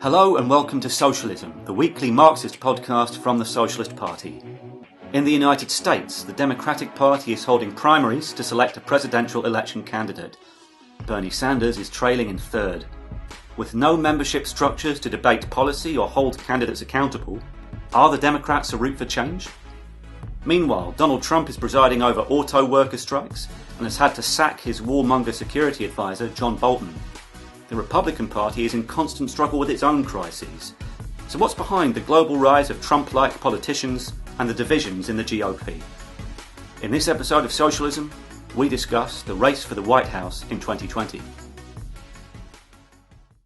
Hello and welcome to Socialism, the weekly Marxist podcast from the Socialist Party. In the United States, the Democratic Party is holding primaries to select a presidential election candidate. Bernie Sanders is trailing in third. With no membership structures to debate policy or hold candidates accountable, are the Democrats a route for change? Meanwhile, Donald Trump is presiding over auto worker strikes and has had to sack his warmonger security advisor, John Bolton. The Republican Party is in constant struggle with its own crises. So what's behind the global rise of Trump-like politicians and the divisions in the GOP? In this episode of Socialism, we discuss the race for the White House in 2020.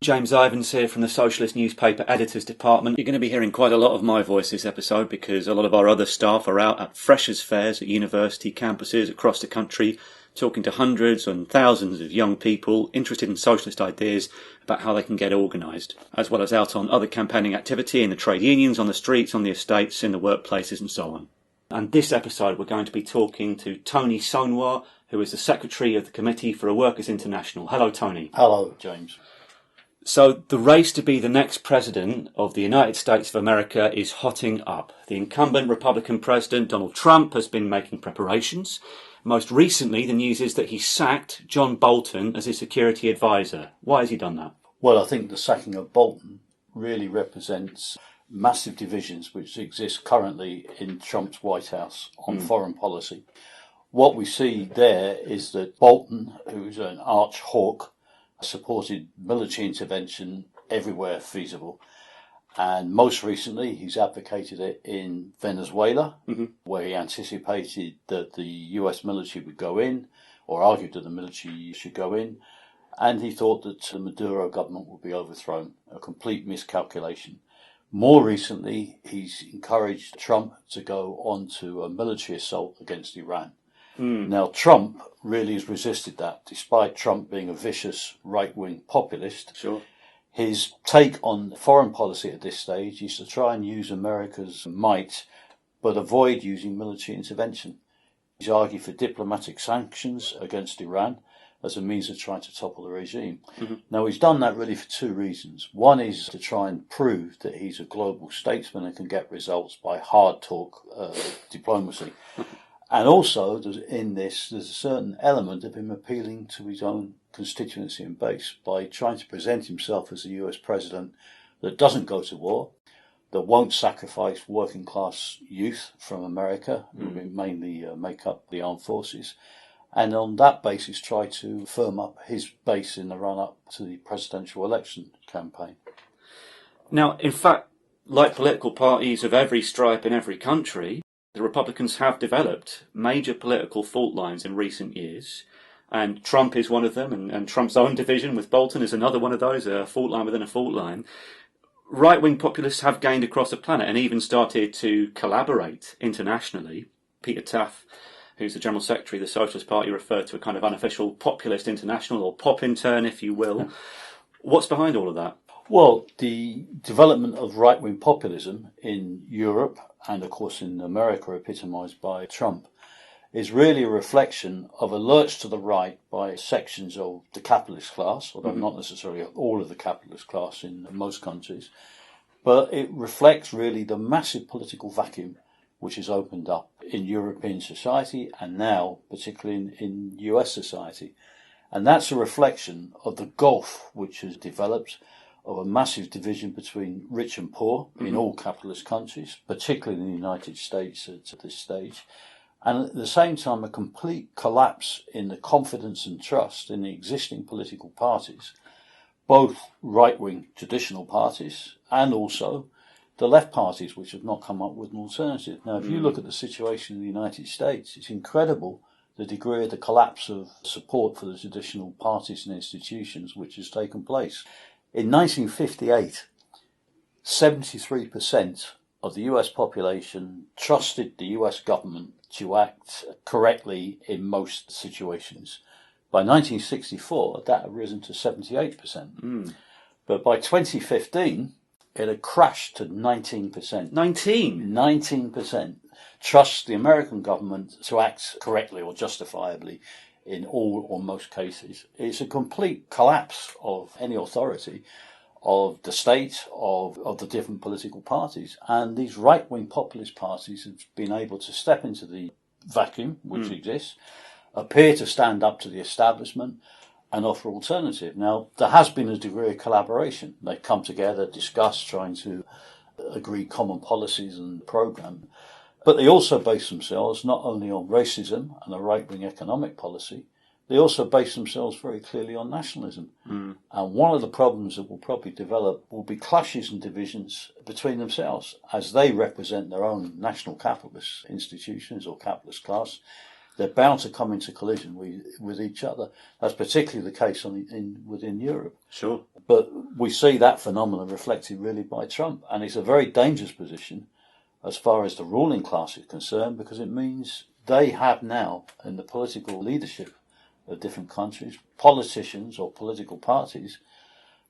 James Ivans here from the Socialist Newspaper Editors Department. You're going to be hearing quite a lot of my voice this episode because a lot of our other staff are out at freshers' fairs at university campuses across the country, talking to hundreds and thousands of young people interested in socialist ideas about how they can get organised, as well as out on other campaigning activity in the trade unions, on the streets, on the estates, in the workplaces and so on. And this episode we're going to be talking to Tony Saunois, who is the Secretary of the Committee for a Workers' International. Hello, Tony. Hello, James. So the race to be the next president of the United States of America is hotting up. The incumbent Republican President Donald Trump has been making preparations. Most recently, the news is that he sacked John Bolton as his security advisor. Why has he done that? Well, I think the sacking of Bolton really represents massive divisions which exist currently in Trump's White House on foreign policy. What we see there is that Bolton, who's an arch hawk, supported military intervention everywhere feasible. And most recently, he's advocated it in Venezuela, where he anticipated that the US military would go in, or argued that the military should go in, and he thought that the Maduro government would be overthrown, a complete miscalculation. More recently, he's encouraged Trump to go on to a military assault against Iran. Now, Trump really has resisted that, despite Trump being a vicious right-wing populist. Sure. His take on foreign policy at this stage is to try and use America's might, but avoid using military intervention. He's argued for diplomatic sanctions against Iran as a means of trying to topple the regime. Now, he's done that really for two reasons. One is to try and prove that he's a global statesman and can get results by hard talk diplomacy. And also, in this, there's a certain element of him appealing to his own constituency and base by trying to present himself as a US president that doesn't go to war, that won't sacrifice working class youth from America, who mainly make up the armed forces, and on that basis try to firm up his base in the run-up to the presidential election campaign. Now, in fact, like political parties of every stripe in every country, the Republicans have developed major political fault lines in recent years, and Trump is one of them, and Trump's own division with Bolton is another one of those, a fault line within a fault line. Right-wing populists have gained across the planet and even started to collaborate internationally. Peter Taft, who's the General Secretary of the Socialist Party, referred to a kind of unofficial populist international, or pop-intern, if you will. What's behind all of that? Well, the development of right-wing populism in Europe and, of course, in America, epitomised by Trump, is really a reflection of a lurch to the right by sections of the capitalist class, although not necessarily all of the capitalist class in most countries. But it reflects really the massive political vacuum which has opened up in European society and now particularly in US society. And that's a reflection of the gulf which has developed, of a massive division between rich and poor in all capitalist countries, particularly in the United States at this stage, and at the same time a complete collapse in the confidence and trust in the existing political parties, both right-wing traditional parties and also the left parties, which have not come up with an alternative. Now, if you look at the situation in the United States, it's incredible the degree of the collapse of support for the traditional parties and institutions which has taken place. In 1958, 73% of the US population trusted the US government to act correctly in most situations. By 1964, that had risen to 78%. But by 2015, it had crashed to 19%. 19% trust the American government to act correctly or justifiably in all or most cases. It's a complete collapse of any authority of the state, of the different political parties. And these right-wing populist parties have been able to step into the vacuum which exists, appear to stand up to the establishment and offer alternative. Now, there has been a degree of collaboration. They come together, discuss, trying to agree common policies and programme. But they also base themselves not only on racism and a right-wing economic policy, they also base themselves very clearly on nationalism. And one of the problems that will probably develop will be clashes and divisions between themselves as they represent their own national capitalist institutions or capitalist class. They're bound to come into collision with each other. That's particularly the case within Europe. Sure. But we see that phenomenon reflected really by Trump. And it's a very dangerous position as far as the ruling class is concerned, because it means they have now, in the political leadership of different countries, politicians or political parties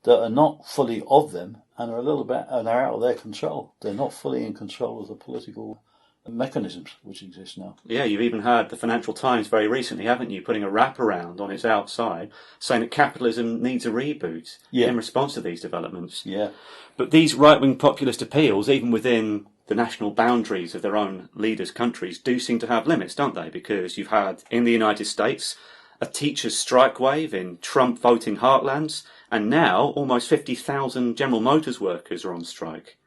that are not fully of them and are out of their control. They're not fully in control of the political mechanisms which exist now. Yeah, you've even had the Financial Times very recently, haven't you, putting a wraparound on its outside saying that capitalism needs a reboot in response to these developments. Yeah. But these right-wing populist appeals, even within the national boundaries of their own leaders' countries, do seem to have limits, don't they? Because you've had, in the United States, a teachers' strike wave in Trump-voting heartlands, and now almost 50,000 General Motors workers are on strike.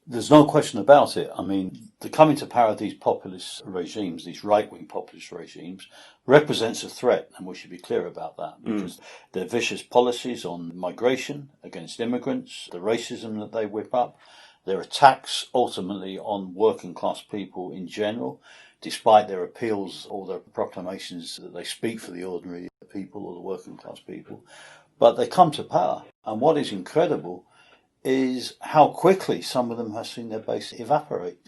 There's no question about it. I mean, the coming to power of these populist regimes, these right-wing populist regimes, represents a threat, and we should be clear about that, because their vicious policies on migration against immigrants, the racism that they whip up, their attacks ultimately on working class people in general, despite their appeals or their proclamations that they speak for the ordinary people or the working class people. But they come to power, and what is incredible is how quickly some of them have seen their base evaporate.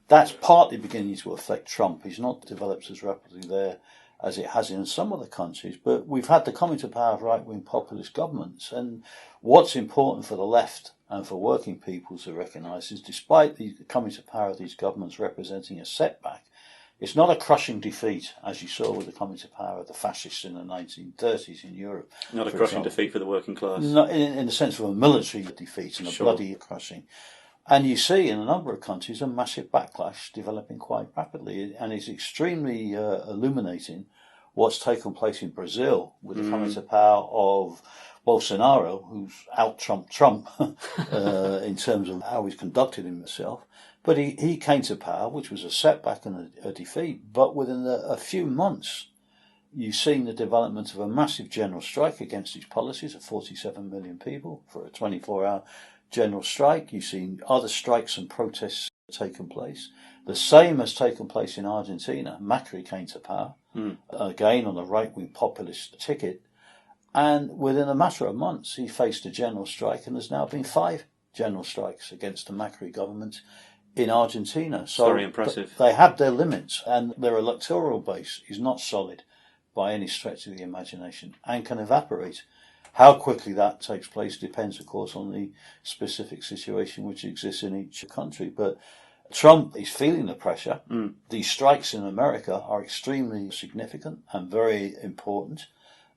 That's partly beginning to affect Trump. He's not developed as rapidly there as it has in some other countries, but we've had the coming to power of right-wing populist governments. And what's important for the left and for working people to recognise is, despite the coming to power of these governments representing a setback, it's not a crushing defeat, as you saw with the coming to power of the fascists in the 1930s in Europe. Not a crushing defeat for the working class. Not in the sense of a military defeat and a bloody crushing. And you see in a number of countries a massive backlash developing quite rapidly. And it's extremely illuminating what's taken place in Brazil with the coming to power of Bolsonaro, who's out-Trump Trump in terms of how he's conducted himself. But he came to power, which was a setback and a defeat. But within a few months, you've seen the development of a massive general strike against these policies of 47 million people for a 24-hour general strike. You've seen other strikes and protests taking place. The same has taken place in Argentina. Macri came to power, again on a right-wing populist ticket. And within a matter of months, he faced a general strike, and there's now been 5 general strikes against the Macri government in Argentina. So very impressive. They have their limits, and their electoral base is not solid by any stretch of the imagination and can evaporate. How quickly that takes place depends, of course, on the specific situation which exists in each country. But Trump is feeling the pressure. These strikes in America are extremely significant and very important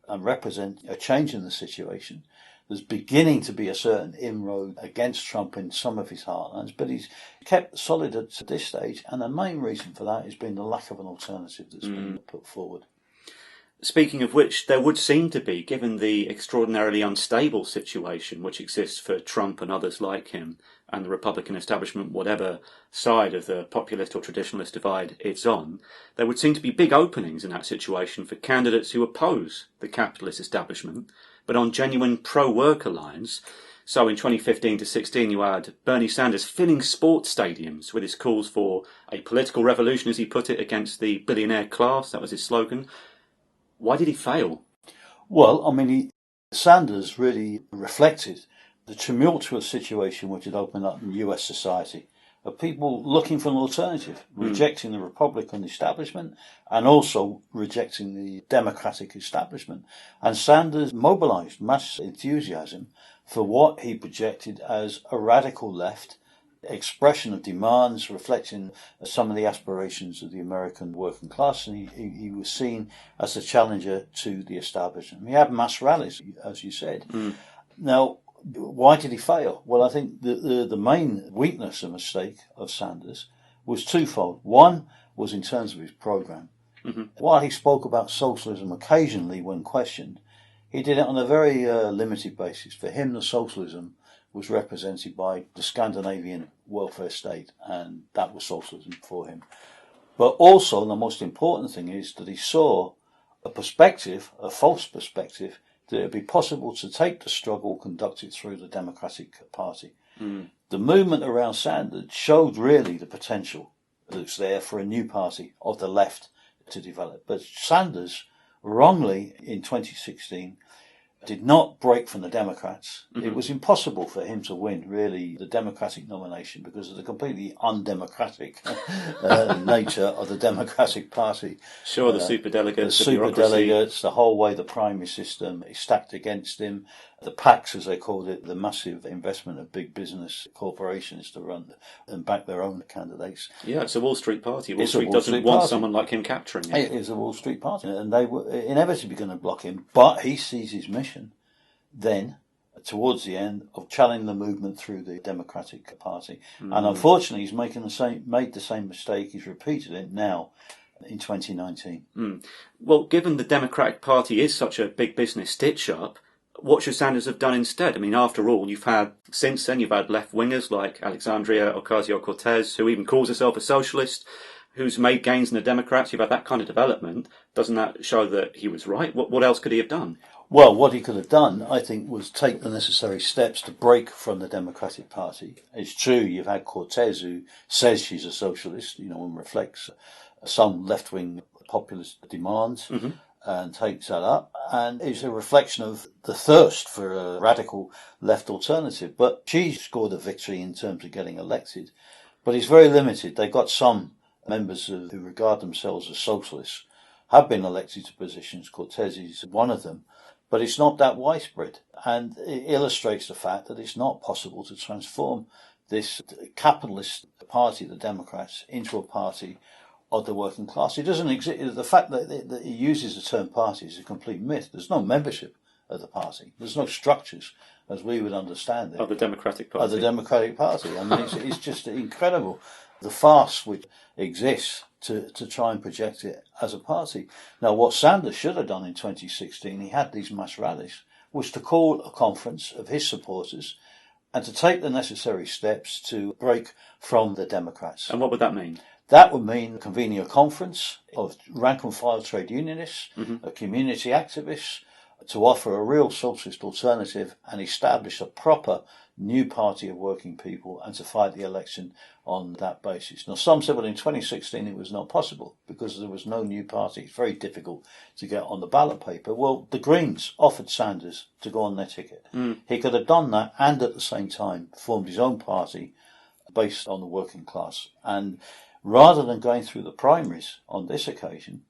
and represent a change in the situation. There's beginning to be a certain inroad against Trump in some of his heartlands, but he's kept solid at this stage, and the main reason for that has been the lack of an alternative that's been put forward. Speaking of which, there would seem to be, given the extraordinarily unstable situation which exists for Trump and others like him, and the Republican establishment, whatever side of the populist or traditionalist divide it's on, there would seem to be big openings in that situation for candidates who oppose the capitalist establishment, but on genuine pro-worker lines. So in 2015 to 16, you had Bernie Sanders filling sports stadiums with his calls for a political revolution, as he put it, against the billionaire class. That was his slogan. Why did he fail? Well, I mean, Sanders really reflected the tumultuous situation which had opened up in US society of people looking for an alternative, rejecting the Republican establishment and also rejecting the Democratic establishment. And Sanders mobilized mass enthusiasm for what he projected as a radical left expression of demands reflecting some of the aspirations of the American working class, and he was seen as a challenger to the establishment. He had mass rallies, as you said. Now, Why did he fail? Well, I think the main weakness and mistake of Sanders was twofold. One was in terms of his programme. Mm-hmm. While he spoke about socialism occasionally when questioned, he did it on a very limited basis. For him, the socialism was represented by the Scandinavian welfare state, and that was socialism for him. But also, the most important thing is that he saw a perspective, a false perspective, that it would be possible to take the struggle conducted through the Democratic Party. Mm. The movement around Sanders showed really the potential that's there for a new party of the left to develop. But Sanders, wrongly, in 2016, did not break from the Democrats. Mm-hmm. It was impossible for him to win, really, the Democratic nomination because of the completely undemocratic nature of the Democratic Party. Sure, the superdelegates, the superdelegates, the whole way the primary system is stacked against him. The PACs, as they called it, the massive investment of big business corporations to run and back their own candidates. Yeah, it's a Wall Street party. Wall Street doesn't want someone like him capturing it. It is a Wall Street party, and they were inevitably going to block him. But he sees his mission then, towards the end, of challenging the movement through the Democratic Party. Mm. And unfortunately, he's made the same mistake. He's repeated it now in 2019. Mm. Well, given the Democratic Party is such a big business stitch-up, what should Sanders have done instead? I mean, after all, since then you've had left-wingers like Alexandria Ocasio-Cortez, who even calls herself a socialist, who's made gains in the Democrats. You've had that kind of development. Doesn't that show that he was right? What else could he have done? Well, what he could have done, I think, was take the necessary steps to break from the Democratic Party. It's true, you've had Cortez, who says she's a socialist, and reflects some left-wing populist demands. Mm-hmm. And takes that up, and it's a reflection of the thirst for a radical left alternative. But she scored a victory in terms of getting elected, but it's very limited. They've got some members who regard themselves as socialists have been elected to positions. Cortez is one of them, but it's not that widespread, and it illustrates the fact that it's not possible to transform this capitalist party, the Democrats, into a party of the working class. It doesn't exist. The fact that he uses the term party is a complete myth. There's no membership of the party. There's no structures, as we would understand it, of the Democratic Party. Of the Democratic Party. I mean, it's just incredible, the farce which exists to try and project it as a party. Now, what Sanders should have done in 2016, he had these mass rallies, was to call a conference of his supporters and to take the necessary steps to break from the Democrats. And what would that mean? That would mean convening a conference of rank-and-file trade unionists, mm-hmm. Community activists, to offer a real socialist alternative and establish a proper new party of working people and to fight the election on that basis. Now, some said, well, in 2016 it was not possible because there was no new party. It's very difficult to get on the ballot paper. Well, the Greens offered Sanders to go on their ticket. Mm. He could have done that and at the same time formed his own party based on the working class. And rather than going through the primaries on this occasion,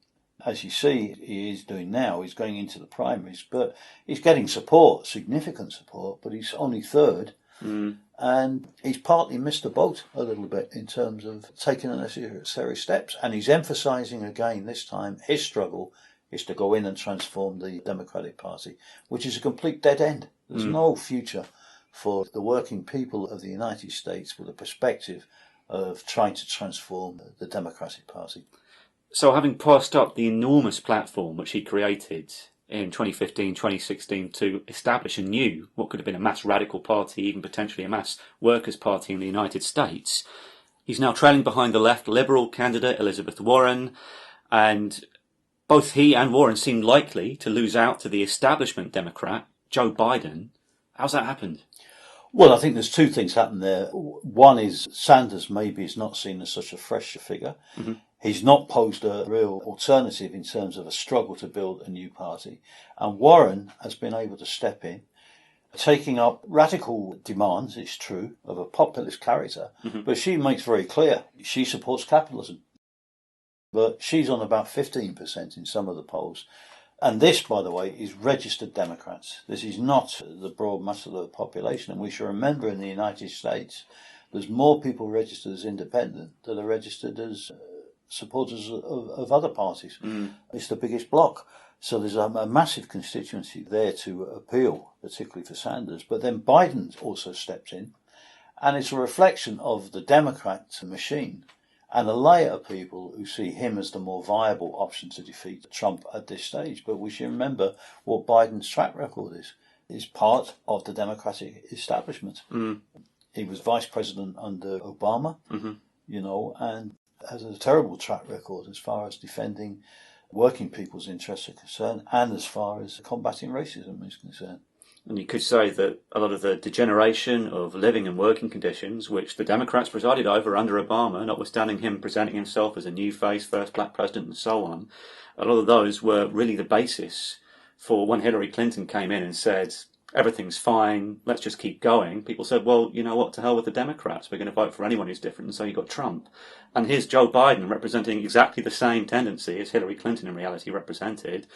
as you see he is doing now, he's going into the primaries, but he's getting support, significant support, but he's only third. Mm. And he's partly missed the boat a little bit in terms of taking the necessary steps. And he's emphasising again this time his struggle is to go in and transform the Democratic Party, which is a complete dead end. There's no future for the working people of the United States with a perspective of trying to transform the Democratic Party. So having passed up the enormous platform which he created in 2015, 2016 to establish a new, what could have been a mass radical party, even potentially a mass workers' party in the United States, he's now trailing behind the left Liberal candidate Elizabeth Warren, and both he and Warren seem likely to lose out to the establishment Democrat, Joe Biden. How's that happened? Well, I think there's two things happen there. One is Sanders maybe is not seen as such a fresh figure. Mm-hmm. He's not posed a real alternative in terms of a struggle to build a new party. And Warren has been able to step in, taking up radical demands, it's true, of a populist character. Mm-hmm. But she makes very clear she supports capitalism. But she's on about 15% in some of the polls. And this, by the way, is registered Democrats. This is not the broad mass of the population. And we should remember in the United States, there's more people registered as independent than are registered as supporters of other parties. Mm. It's the biggest bloc. So there's a massive constituency there to appeal, particularly for Sanders. But then Biden also steps in, and it's a reflection of the Democrat machine and a layer of people who see him as the more viable option to defeat Trump at this stage. But we should remember what Biden's track record is. He's part of the Democratic establishment. He was vice president under Obama, and has a terrible track record as far as defending working people's interests are concerned and as far as combating racism is concerned. And you could say that a lot of the degeneration of living and working conditions, which the Democrats presided over under Obama, notwithstanding him presenting himself as a new face, first black president and so on, a lot of those were really the basis for when Hillary Clinton came in and said, everything's fine, let's just keep going. People said, well, you know what, to hell with the Democrats, we're going to vote for anyone who's different, and so you got Trump. And here's Joe Biden representing exactly the same tendency as Hillary Clinton in reality represented.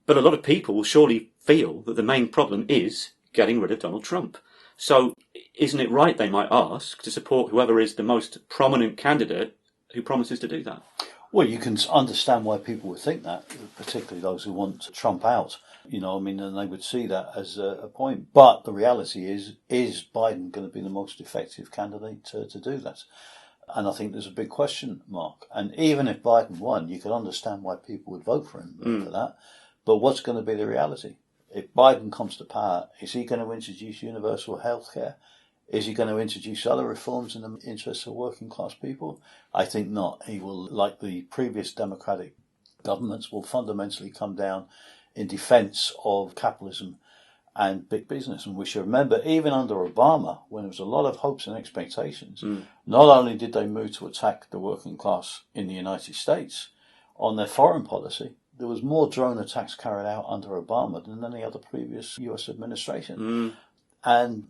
But a lot of people surely feel that the main problem is getting rid of Donald Trump. So isn't it right, they might ask, to support whoever is the most prominent candidate who promises to do that? Well, you can understand why people would think that, particularly those who want Trump out. And they would see that as a point. But the reality is Biden going to be the most effective candidate to do that? And I think there's a big question mark. And even if Biden won, you can understand why people would vote for him for that. But what's going to be the reality? If Biden comes to power, is he going to introduce universal health care? Is he going to introduce other reforms in the interests of working class people? I think not. He will, like the previous Democratic governments, will fundamentally come down in defence of capitalism and big business. And we should remember, even under Obama, when there was a lot of hopes and expectations, not only did they move to attack the working class in the United States, on their foreign policy, there was more drone attacks carried out under Obama than any other previous US administration. And,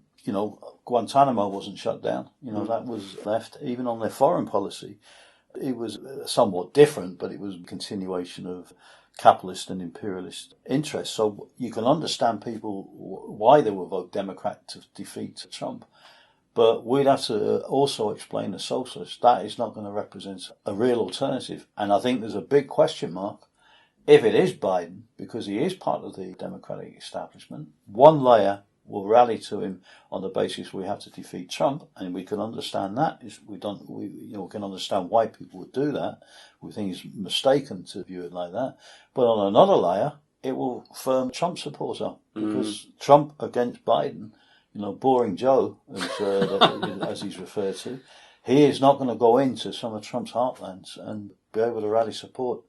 Guantanamo wasn't shut down. That was left. Even on their foreign policy, it was somewhat different, but it was a continuation of capitalist and imperialist interests. So you can understand people why they will vote Democrat to defeat Trump. But we'd have to also explain to socialists that is not going to represent a real alternative. And I think there's a big question mark if it is Biden, because he is part of the Democratic establishment. One layer will rally to him on the basis we have to defeat Trump, and we can understand that. We can understand why people would do that. We think it's mistaken to view it like that. But on another layer, it will firm Trump supporter, because Trump against Biden, boring Joe, as he's referred to, he is not going to go into some of Trump's heartlands and be able to rally support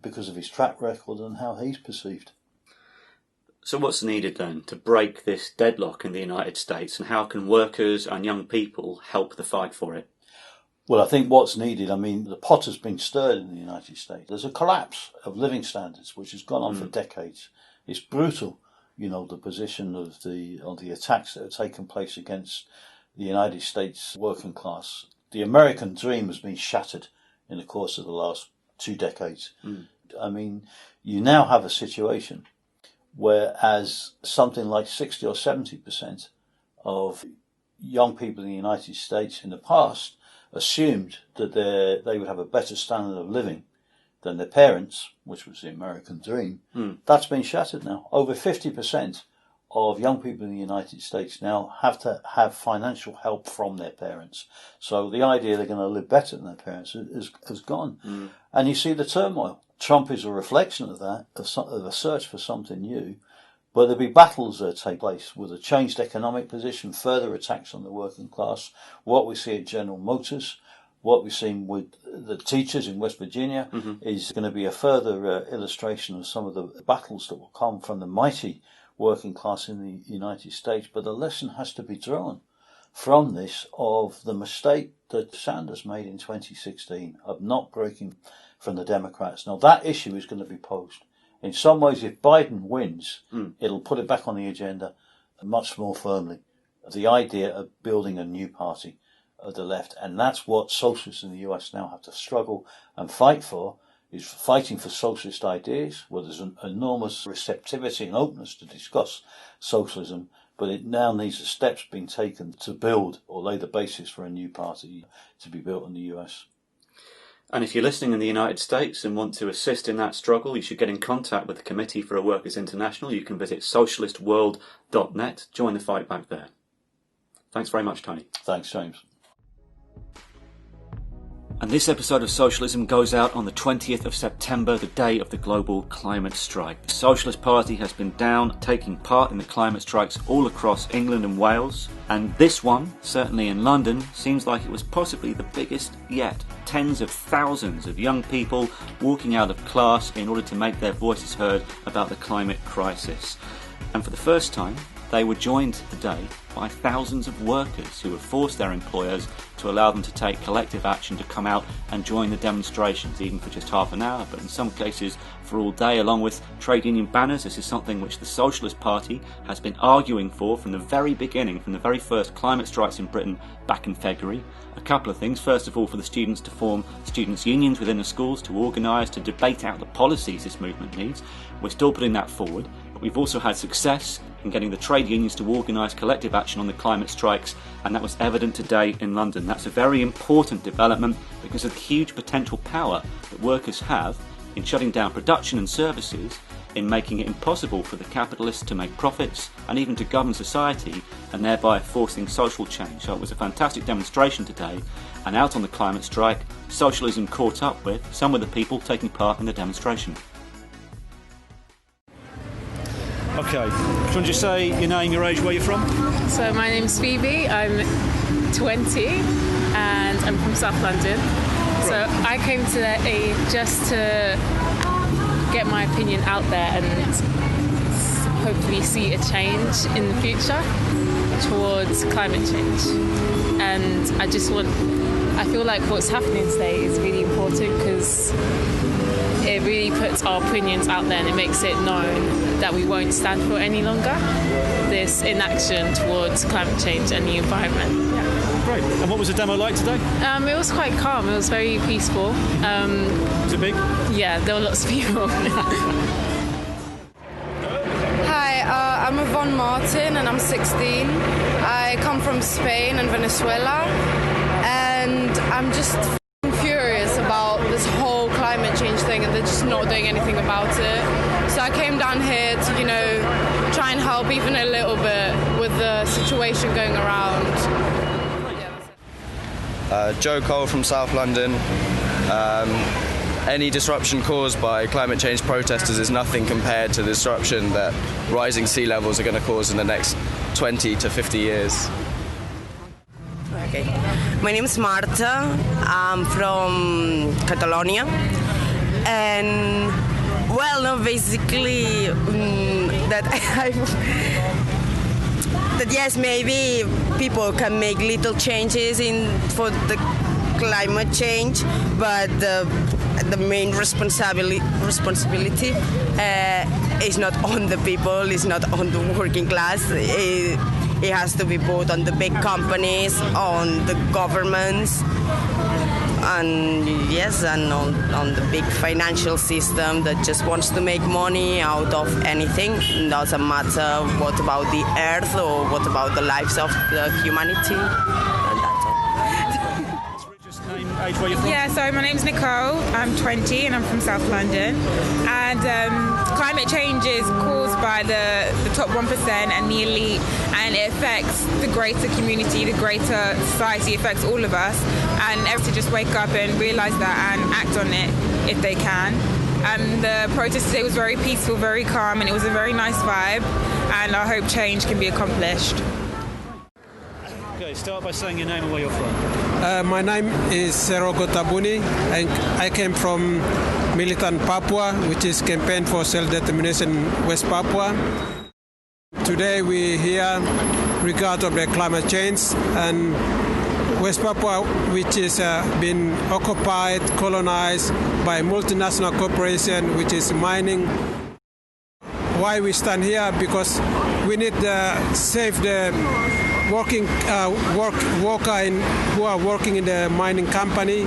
because of his track record and how he's perceived. So what's needed then to break this deadlock in the United States, and how can workers and young people help the fight for it? Well, I think what's needed, the pot has been stirred in the United States. There's a collapse of living standards which has gone on for decades. It's brutal, the position of the attacks that have taken place against the United States working class. The American dream has been shattered in the course of the last 2 decades. You now have a situation whereas something like 60 or 70% of young people in the United States in the past assumed that they would have a better standard of living than their parents, which was the American dream. That's been shattered now. Over 50% of young people in the United States now have to have financial help from their parents. So the idea they're going to live better than their parents has gone. And you see the turmoil. Trump is a reflection of that, of a search for something new. But there'll be battles that take place with a changed economic position, further attacks on the working class, what we see at General Motors, what we've seen with the teachers in West Virginia is going to be a further illustration of some of the battles that will come from the mighty working class in the United States. But the lesson has to be drawn from this of the mistake that Sanders made in 2016 of not breaking from the Democrats. Now that issue is going to be posed. In some ways, if Biden wins, it'll put it back on the agenda much more firmly. The idea of building a new party of the left. And that's what socialists in the US now have to struggle and fight for, is fighting for socialist ideas, where there's an enormous receptivity and openness to discuss socialism, but it now needs the steps being taken to build or lay the basis for a new party to be built in the US. And if you're listening in the United States and want to assist in that struggle, you should get in contact with the Committee for a Workers' International. You can visit socialistworld.net. Join the fight back there. Thanks very much, Tony. Thanks, James. And this episode of Socialism goes out on the 20th of September, the day of the global climate strike. The Socialist Party has been down taking part in the climate strikes all across England and Wales. And this one, certainly in London, seems like it was possibly the biggest yet. Tens of thousands of young people walking out of class in order to make their voices heard about the climate crisis. And for the first time, they were joined today by thousands of workers who have forced their employers to allow them to take collective action to come out and join the demonstrations, even for just half an hour, but in some cases for all day, along with trade union banners. This is something which the Socialist Party has been arguing for from the very beginning, from the very first climate strikes in Britain back in February. A couple of things. First of all, for the students to form students' unions within the schools, to organise, to debate out the policies this movement needs. We're still putting that forward, but we've also had success in getting the trade unions to organise collective action on the climate strikes, and that was evident today in London. That's a very important development because of the huge potential power that workers have in shutting down production and services, in making it impossible for the capitalists to make profits and even to govern society, and thereby forcing social change. So it was a fantastic demonstration today, and out on the climate strike, Socialism caught up with some of the people taking part in the demonstration. Okay, can you just say your name, your age, where you're from? So my name's Phoebe, I'm 20 and I'm from South London. So I came today just to get my opinion out there and hopefully see a change in the future towards climate change. And I feel like what's happening today is really important because it really puts our opinions out there and it makes it known that we won't stand for any longer this inaction towards climate change and the environment. Yeah. Great. And what was the demo like today? It was quite calm. It was very peaceful. Was it big? Yeah, there were lots of people. Hi, I'm Yvonne Martin and I'm 16. I come from Spain and Venezuela, and I'm just furious about this whole climate change thing, and they're just not doing anything about it. So I came down here to, try and help even a little bit with the situation going around. Joe Cole from South London. Any disruption caused by climate change protesters is nothing compared to the disruption that rising sea levels are going to cause in the next 20 to 50 years. Okay. My name is Marta. I'm from Catalonia. And, well, no, basically, that yes, maybe people can make little changes for the climate change, but the main responsibility is not on the people, is not on the working class. It has to be both on the big companies, on the governments, and yes, and on the big financial system that just wants to make money out of anything. It doesn't matter what about the earth or what about the lives of the humanity. And that's all. Age, where you're from? Yeah, so my name's Nicole, I'm 20 and I'm from South London, and climate change is caused by the top 1% and the elite, and it affects the greater community, the greater society, it affects all of us, and everyone to just wake up and realise that and act on it if they can. The protest today was very peaceful, very calm, and it was a very nice vibe, and I hope change can be accomplished. Okay, start by saying your name and where you're from. My name is Serogo Tabuni, and I came from militant Papua, which is campaign for self-determination in West Papua. Today we here regard of the climate change, and West Papua, which is been occupied, colonized by multinational corporation, which is mining. Why we stand here? Because we need to save the worker who are working in the mining company,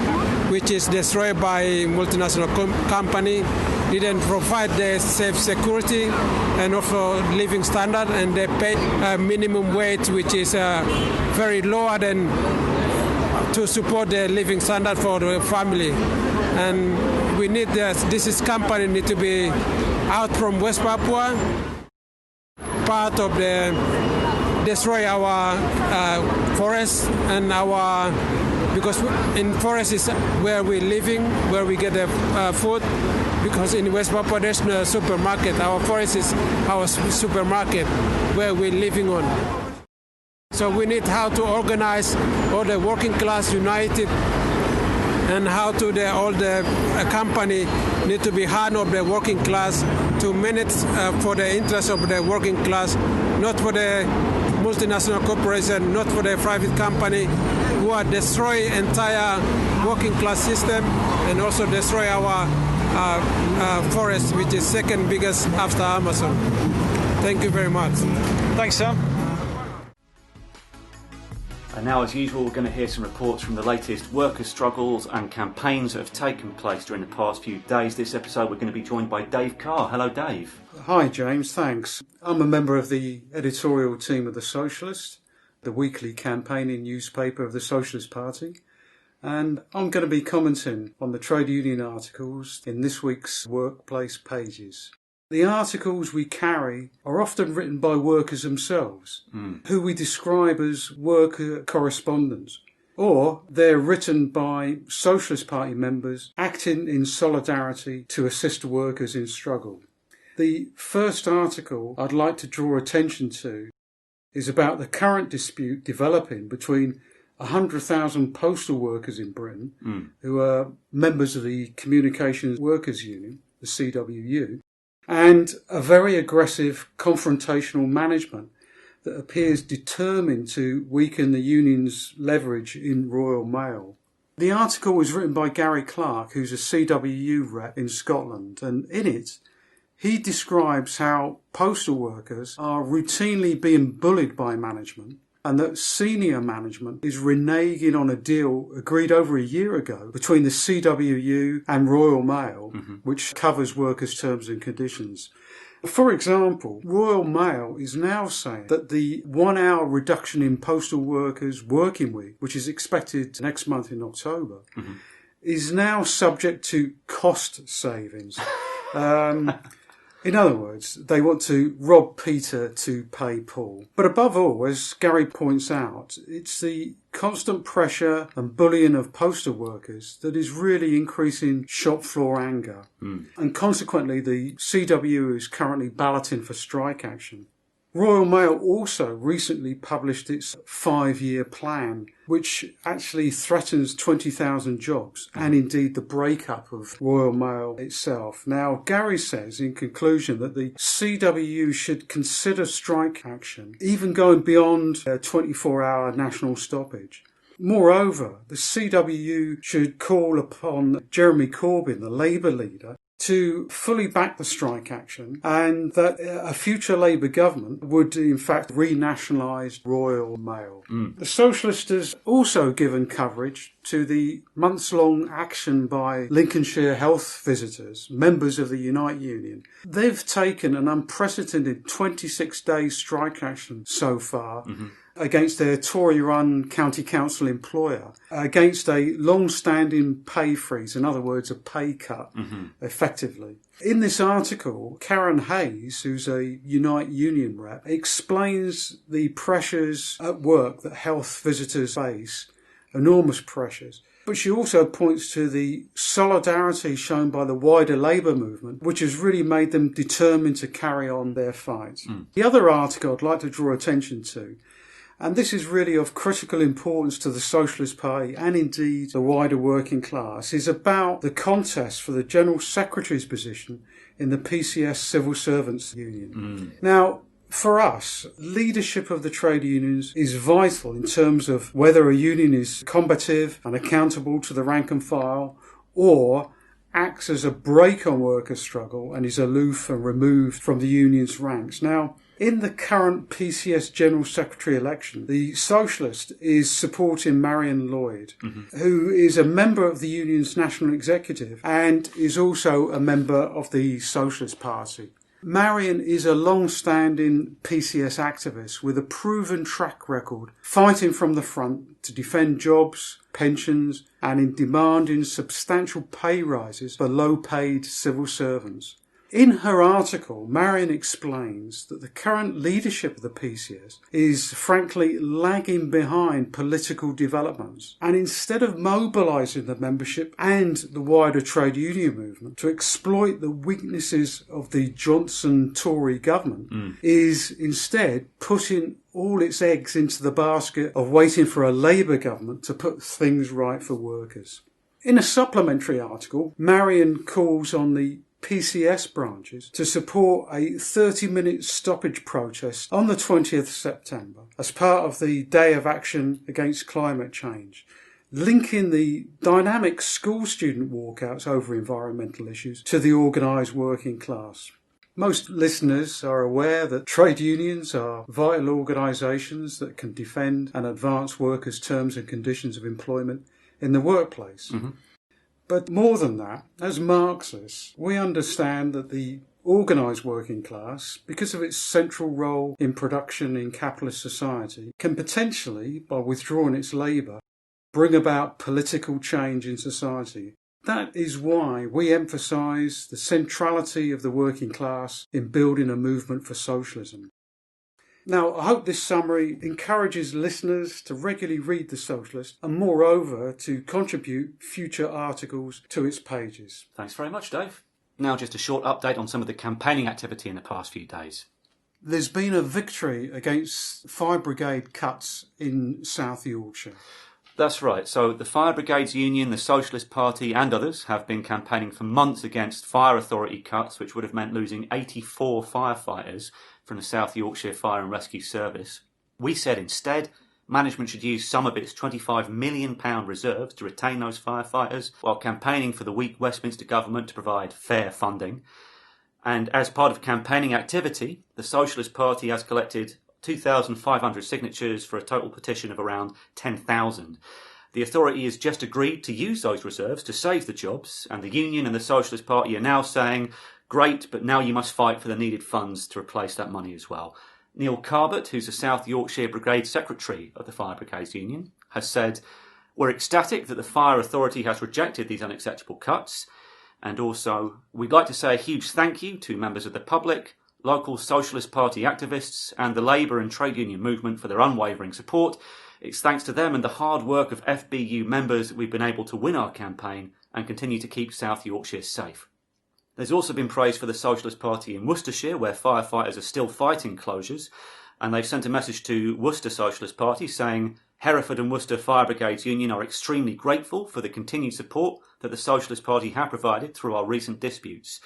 which is destroyed by multinational company. Didn't provide the safe security and also living standard, and they pay minimum wage, which is very lower than to support the living standard for the family. and we need this company need to be out from West Papua, part of the destroy our forests and our, because in forest is where we're living, where we get the food, because in West Papua there's no supermarket. Our forest is our supermarket where we're living on. So we need how to organize all the working class united, and how to all the company need to be hand of the working class to manage for the interest of the working class, not for the multinational corporation, not for the private company who are destroy entire working class system and also destroy our forest, which is second biggest after Amazon. Thank you very much. Thanks, Sam. And now, as usual, we're going to hear some reports from the latest workers' struggles and campaigns that have taken place during the past few days. This episode, we're going to be joined by Dave Carr. Hello, Dave. Hi, James. Thanks. I'm a member of the editorial team of The Socialist, the weekly campaigning newspaper of the Socialist Party. And I'm going to be commenting on the trade union articles in this week's workplace pages. The articles we carry are often written by workers themselves, who we describe as worker correspondents, or they're written by Socialist Party members acting in solidarity to assist workers in struggle. The first article I'd like to draw attention to is about the current dispute developing between 100,000 postal workers in Britain, who are members of the Communications Workers Union, the CWU, and a very aggressive confrontational management that appears determined to weaken the union's leverage in Royal Mail. The article was written by Gary Clark, who's a CWU rep in Scotland, and in it he describes how postal workers are routinely being bullied by management, and that senior management is reneging on a deal agreed over a year ago between the CWU and Royal Mail, which covers workers' terms and conditions. For example, Royal Mail is now saying that the 1 hour reduction in postal workers' working week, which is expected next month in October, is now subject to cost savings. In other words, they want to rob Peter to pay Paul. But above all, as Gary points out, it's the constant pressure and bullying of postal workers that is really increasing shop floor anger. And consequently, the CWU is currently balloting for strike action. Royal Mail also recently published its 5-year plan, which actually threatens 20,000 jobs and indeed the breakup of Royal Mail itself. Now, Gary says in conclusion that the CWU should consider strike action, even going beyond a 24-hour national stoppage. Moreover, the CWU should call upon Jeremy Corbyn, the Labour leader, to fully back the strike action, and that a future Labour government would in fact renationalise Royal Mail. The Socialist has also given coverage to the months-long action by Lincolnshire health visitors, members of the Unite Union. They've taken an unprecedented 26-day strike action so far, against their Tory-run county council employer, against a long-standing pay freeze, in other words, a pay cut, effectively. In this article, Karen Hayes, who's a Unite Union rep, explains the pressures at work that health visitors face, enormous pressures. But she also points to the solidarity shown by the wider Labour movement, which has really made them determined to carry on their fight. The other article I'd like to draw attention to, and this is really of critical importance to the Socialist Party and indeed the wider working class, is about the contest for the General Secretary's position in the PCS Civil Servants Union. Now, for us, leadership of the trade unions is vital in terms of whether a union is combative and accountable to the rank and file, or acts as a brake on workers' struggle and is aloof and removed from the union's ranks. Now, in the current PCS General Secretary election, the Socialist is supporting Marion Lloyd, who is a member of the union's national executive and is also a member of the Socialist Party. Marion is a long-standing PCS activist with a proven track record, fighting from the front to defend jobs, pensions, and in demanding substantial pay rises for low-paid civil servants. In her article, Marion explains that the current leadership of the PCS is frankly lagging behind political developments, and instead of mobilising the membership and the wider trade union movement to exploit the weaknesses of the Johnson Tory government, is instead putting all its eggs into the basket of waiting for a Labour government to put things right for workers. In a supplementary article, Marion calls on the PCS branches to support a 30-minute stoppage protest on the 20th September as part of the Day of Action Against Climate Change, linking the dynamic school student walkouts over environmental issues to the organised working class. Most listeners are aware that trade unions are vital organisations that can defend and advance workers' terms and conditions of employment in the workplace. But more than that, as Marxists, we understand that the organised working class, because of its central role in production in capitalist society, can potentially, by withdrawing its labour, bring about political change in society. That is why we emphasise the centrality of the working class in building a movement for socialism. Now, I hope this summary encourages listeners to regularly read The Socialist and, moreover, to contribute future articles to its pages. Thanks very much, Dave. Now just a short update on some of the campaigning activity in the past few days. There's been a victory against fire brigade cuts in South Yorkshire. That's right. So the Fire Brigades Union, the Socialist Party and others have been campaigning for months against fire authority cuts, which would have meant losing 84 firefighters from the South Yorkshire Fire and Rescue Service. We said instead management should use some of its £25 million reserves to retain those firefighters while campaigning for the weak Westminster government to provide fair funding. And as part of campaigning activity, the Socialist Party has collected 2,500 signatures for a total petition of around 10,000. The authority has just agreed to use those reserves to save the jobs, and the Union and the Socialist Party are now saying, great, but now you must fight for the needed funds to replace that money as well. Neil Carbett, who's the South Yorkshire Brigade Secretary of the Fire Brigades Union, has said, we're ecstatic that the Fire Authority has rejected these unacceptable cuts, and also we'd like to say a huge thank you to members of the public, local Socialist Party activists and the Labour and trade union movement for their unwavering support. It's thanks to them and the hard work of FBU members that we've been able to win our campaign and continue to keep South Yorkshire safe. There's also been praise for the Socialist Party in Worcestershire, where firefighters are still fighting closures, and they've sent a message to Worcester Socialist Party saying Hereford and Worcester Fire Brigades Union are extremely grateful for the continued support that the Socialist Party have provided through our recent disputes.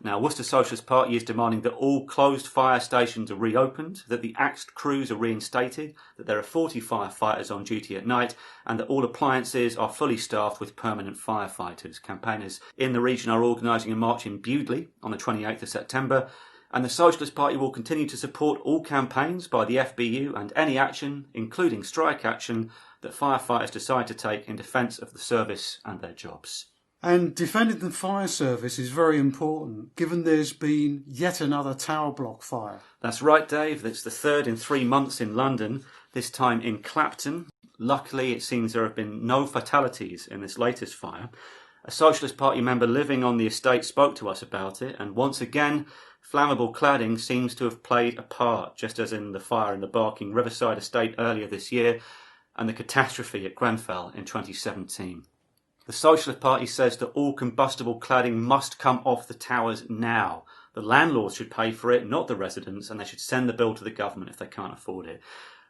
Now, Worcester Socialist Party is demanding that all closed fire stations are reopened, that the axed crews are reinstated, that there are 40 firefighters on duty at night, and that all appliances are fully staffed with permanent firefighters. Campaigners in the region are organising a march in Bewdley on the 28th of September, and the Socialist Party will continue to support all campaigns by the FBU and any action, including strike action, that firefighters decide to take in defence of the service and their jobs. And defending the fire service is very important, given there's been yet another tower block fire. That's right, Dave. It's the third in 3 months in London, this time in Clapton. Luckily, it seems there have been no fatalities in this latest fire. A Socialist Party member living on the estate spoke to us about it, and once again, flammable cladding seems to have played a part, just as in the fire in the Barking Riverside estate earlier this year, and the catastrophe at Grenfell in 2017. The Socialist Party says that all combustible cladding must come off the towers now. The landlords should pay for it, not the residents, and they should send the bill to the government if they can't afford it.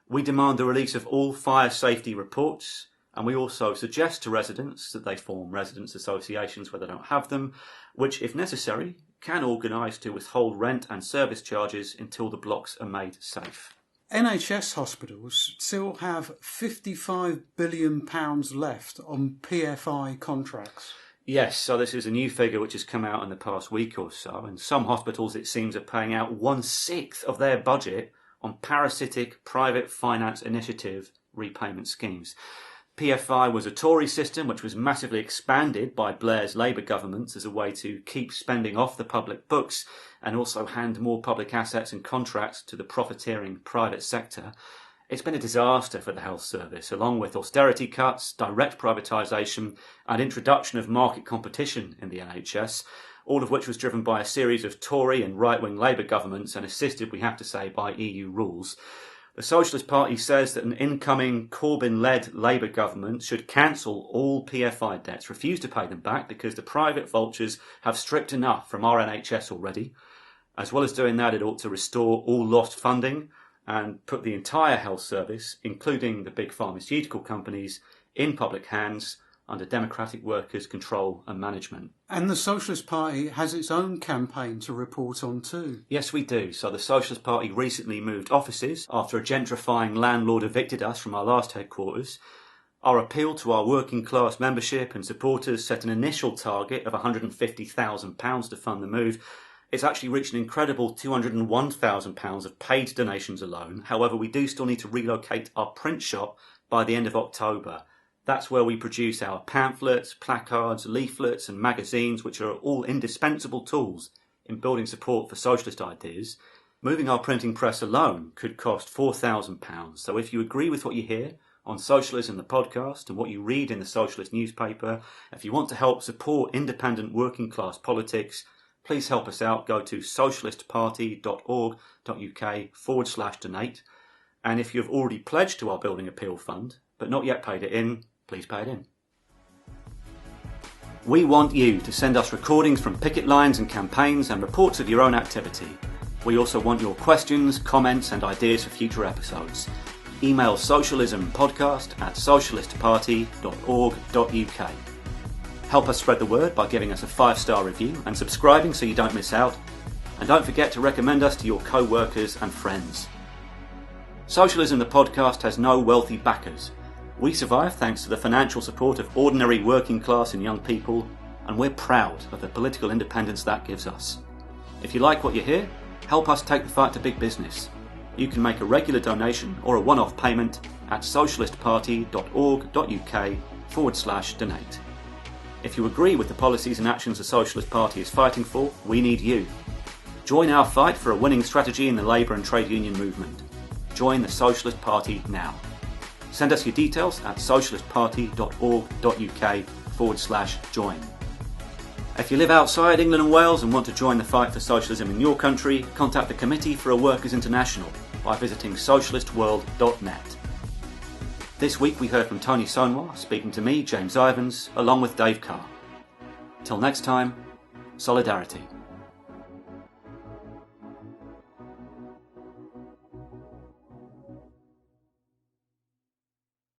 We demand the release of all fire safety reports, and we also suggest to residents that they form residents' associations where they don't have them, which, if necessary, can organise to withhold rent and service charges until the blocks are made safe. NHS hospitals still have £55 billion left on PFI contracts. Yes, so this is a new figure which has come out in the past week or so, and some hospitals, it seems, are paying out 1/6 of their budget on parasitic private finance initiative repayment schemes. PFI was a Tory system which was massively expanded by Blair's Labour governments as a way to keep spending off the public books and also hand more public assets and contracts to the profiteering private sector. It's been a disaster for the health service, along with austerity cuts, direct privatisation and introduction of market competition in the NHS, all of which was driven by a series of Tory and right-wing Labour governments and assisted, we have to say, by EU rules. The Socialist Party says that an incoming Corbyn-led Labour government should cancel all PFI debts, refuse to pay them back because the private vultures have stripped enough from our NHS already. As well as doing that, it ought to restore all lost funding and put the entire health service, including the big pharmaceutical companies, in public hands under democratic workers' control and management. And the Socialist Party has its own campaign to report on too. Yes, we do. So the Socialist Party recently moved offices after a gentrifying landlord evicted us from our last headquarters. Our appeal to our working class membership and supporters set an initial target of £150,000 to fund the move. It's actually reached an incredible £201,000 of paid donations alone. However, we do still need to relocate our print shop by the end of October. That's where we produce our pamphlets, placards, leaflets and magazines, which are all indispensable tools in building support for socialist ideas. Moving our printing press alone could cost £4,000. So if you agree with what you hear on Socialism, the podcast, and what you read in the Socialist newspaper, if you want to help support independent working class politics, please help us out. Go to socialistparty.org.uk/donate. And if you've already pledged to our Building Appeal Fund, but not yet paid it in, please pay it in. We want you to send us recordings from picket lines and campaigns and reports of your own activity. We also want your questions, comments and ideas for future episodes. Email socialismpodcast@socialistparty.org.uk. Help us spread the word by giving us a 5-star review and subscribing so you don't miss out. And don't forget to recommend us to your co-workers and friends. Socialism, the podcast, has no wealthy backers. We survive thanks to the financial support of ordinary working class and young people, and we're proud of the political independence that gives us. If you like what you hear, help us take the fight to big business. You can make a regular donation or a one-off payment at socialistparty.org.uk/donate. If you agree with the policies and actions the Socialist Party is fighting for, we need you. Join our fight for a winning strategy in the labour and trade union movement. Join the Socialist Party now. Send us your details at socialistparty.org.uk/join. If you live outside England and Wales and want to join the fight for socialism in your country, contact the Committee for a Workers' International by visiting socialistworld.net. This week we heard from Tony Saunois, speaking to me, James Ivans, along with Dave Carr. Till next time, solidarity.